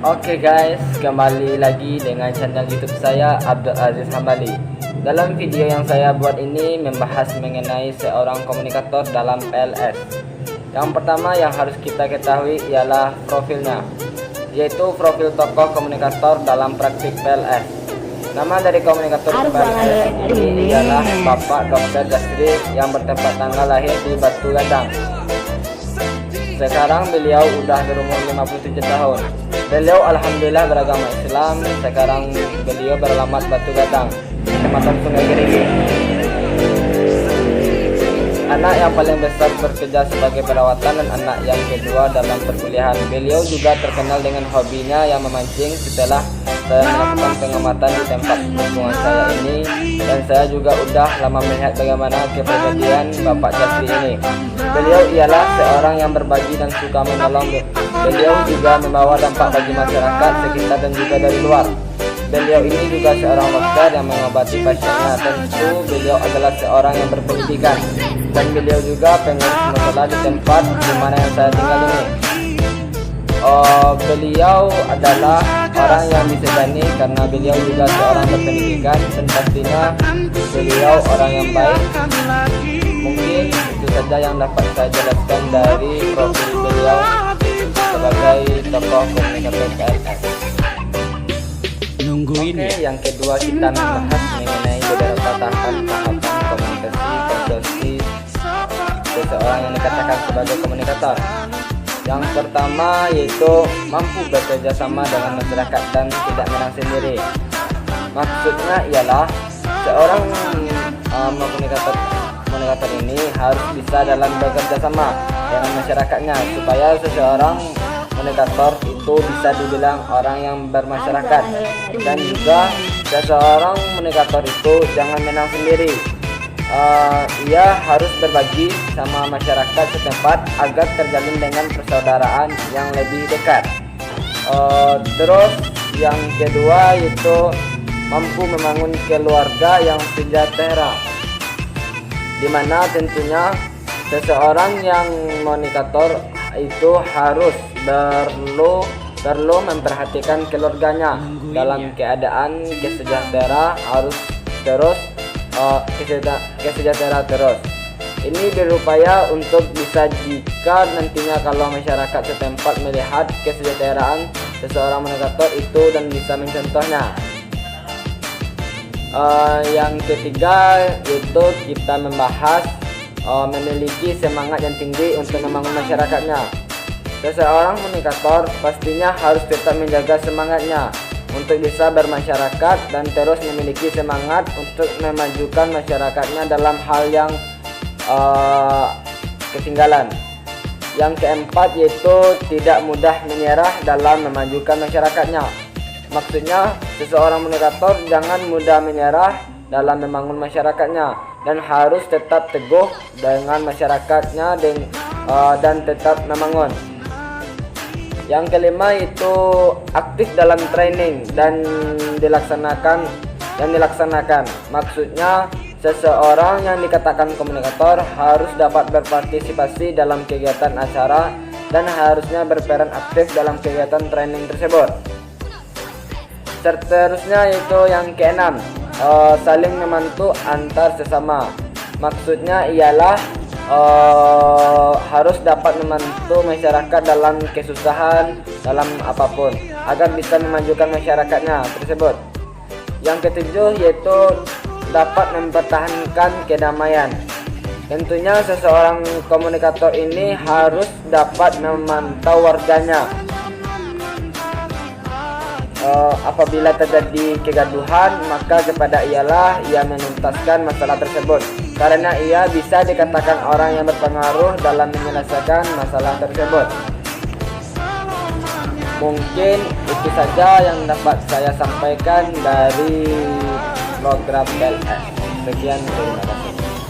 Oke guys, kembali lagi dengan channel YouTube saya Abdul Aziz Hambali. Dalam video yang saya buat ini membahas mengenai seorang komunikator dalam PLS. Yang pertama yang harus kita ketahui ialah profilnya, yaitu profil tokoh komunikator dalam praktik PLS. Nama dari komunikator PLS ini ialah Bapak Dr. Jasri yang bertempat tanggal lahir di Batu Gadang. Sekarang beliau udah berumur 57 tahun. Beliau alhamdulillah beragama Islam. Sekarang beliau beralamat Batu Gadang, Kecamatan Sungai Gerigi. Anak yang paling besar bekerja sebagai perawatan dan anak yang kedua dalam perkuliahan. Beliau juga terkenal dengan hobinya yang memancing. Setelah saya melakukan pengamatan di tempat lingkungan saya ini, dan saya juga udah lama melihat bagaimana kepribadian Bapak Jasri ini. Beliau ialah seorang yang berbagi dan suka menolong. Beliau juga membawa dampak bagi masyarakat sekitar dan juga dari luar. Beliau ini juga seorang dokter yang mengobati pasiennya. Tentu beliau adalah seorang yang berpendidikan, dan beliau juga pengurus masalah di tempat di mana yang saya tinggal ini. Beliau adalah orang yang disegani karena beliau juga seorang berpendidikan, dan pastinya beliau orang yang baik. Mungkin itu saja yang dapat saya jelaskan dari profil beliau sebagai tokoh komunikator PLS. Oke, yang kedua kita membahas mengenai beberapa tahapan komunikasi konsultasi seseorang yang dikatakan sebagai komunikator. Yang pertama yaitu mampu bekerja sama dengan masyarakat dan tidak menang sendiri. Maksudnya ialah seorang komunikator ini harus bisa dalam bekerja sama dengan masyarakatnya, supaya seseorang komunikator itu bisa dibilang orang yang bermasyarakat, dan juga seseorang komunikator itu jangan menang sendiri. Ia harus berbagi sama masyarakat setempat agar terjalin dengan persaudaraan yang lebih dekat. Terus yang kedua yaitu mampu membangun keluarga yang sejahtera, dimana tentunya seseorang yang komunikator itu harus perlu memperhatikan keluarganya dalam keadaan kesejahtera, harus terus kesejahtera terus. Ini berupaya untuk bisa jika nantinya kalau masyarakat setempat melihat kesejahteraan seseorang komunikator itu dan bisa mencontohnya. Yang ketiga yaitu kita membahas memiliki semangat yang tinggi untuk membangun masyarakatnya. Seseorang komunikator pastinya harus tetap menjaga semangatnya untuk bisa bermasyarakat dan terus memiliki semangat untuk memajukan masyarakatnya dalam hal yang ketinggalan. Yang keempat yaitu tidak mudah menyerah dalam memajukan masyarakatnya. Maksudnya seseorang komunikator jangan mudah menyerah dalam membangun masyarakatnya, dan harus tetap teguh dengan masyarakatnya dan tetap membangun. Yang kelima itu aktif dalam training dan dilaksanakan. Maksudnya seseorang yang dikatakan komunikator harus dapat berpartisipasi dalam kegiatan acara dan harusnya berperan aktif dalam kegiatan training tersebut. Seterusnya yaitu yang keenam, saling membantu antar sesama. Maksudnya ialah harus dapat membantu masyarakat dalam kesusahan, dalam apapun, agar bisa memajukan masyarakatnya tersebut. Yang ketujuh yaitu dapat mempertahankan kedamaian. Tentunya seseorang komunikator ini harus dapat memantau warganya. Apabila terjadi kegaduhan, maka kepada ialah ia menuntaskan masalah tersebut, karena ia bisa dikatakan orang yang berpengaruh dalam menyelesaikan masalah tersebut. Mungkin itu saja yang dapat saya sampaikan dari program PLS. Sekian, terima kasih.